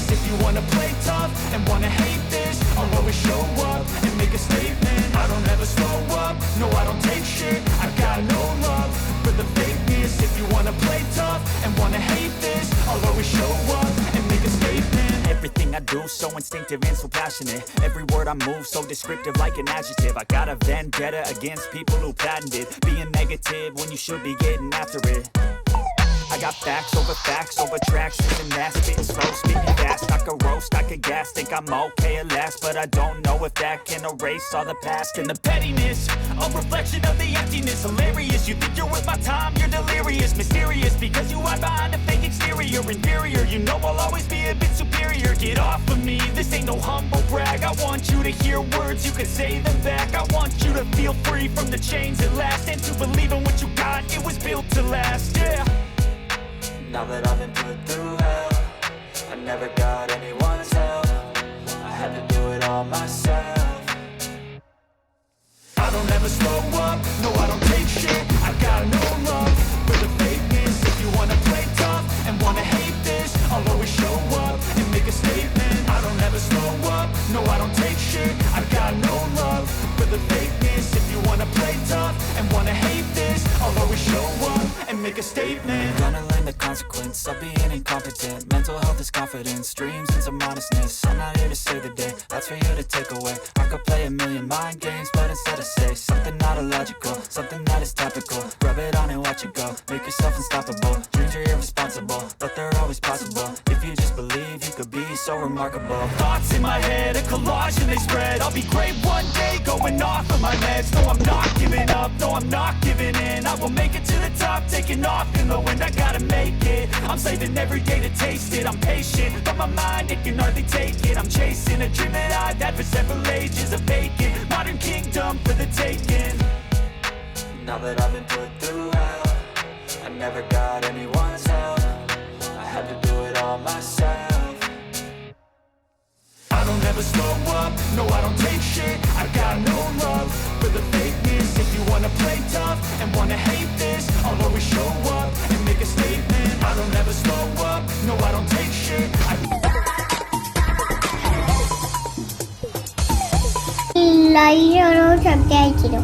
fakeness. If you wanna play tough and wanna hate this, I'll always show up and make a statement. I don't ever slow up, no I don't take shit. I got no love for the fakeness. If you wanna play tough and wanna hate this, I'll always show up and make a statement. Everything I do so instinctive and so passionate. Every word I move so descriptive like an adjective. I got a vendetta against people who patented being negative when you should be getting after it. I got facts over tracks, and that spitting slow, speaking fast. I could roast, I could gas, think I'm okay at last, but I don't know if that can erase all the past and the pettiness. A reflection of the emptiness, hilarious. You think you're worth my time, you're delirious, mysterious, because you hide behind a fake exterior. Inferior, you know I'll always be a bit superior. Get off of me, this ain't no humble brag. I want you to hear words, you can say them back. I want you to feel free from the chains at last, and to believe in what you got, it was built to last, yeah. Now that I've been put through hell, I never got anyone's help. I had to do it all myself. I don't ever slow up, no I don't take shit. I got no love for the fakeness. If you wanna play tough and wanna hate this, I'll always show up and make a statement. I don't ever slow up, no I don't take shit. I got no love for the fakeness. If you wanna play tough and wanna hate this, I'll always show up and make a statement. Gonna learn the consequence of being incompetent. Mental health is confidence, dreams and some honestness. I'm not here to save the day, that's for you to take away. I could play a million mind games, but instead I say something not illogical, something that is topical. Rub it on and watch it go, make yourself unstoppable. Dreams are irresponsible, but they're always possible. If you just believe, you could be so remarkable. Thoughts in my head, a collage and they spread. I'll be great one day, going off of my meds. No, I'm not giving up, no, I'm not giving in. I will make it to the top, taking off in the wind. I gotta make it, I'm saving every day to taste it. I'm patient, but my mind, it can hardly take it. I'm chasing a dream that I've had for several ages. A vacant, modern kingdom for the taking. Now that I've been put through hell, I never got anyone's help. I had to do it all myself. I don't ever slow up, no I don't take shit. I got no love for the fakeness. If you wanna play tough and wanna hate this, I'll always show up and make a statement. I don't ever slow up, no I don't take shit. Like, subscribe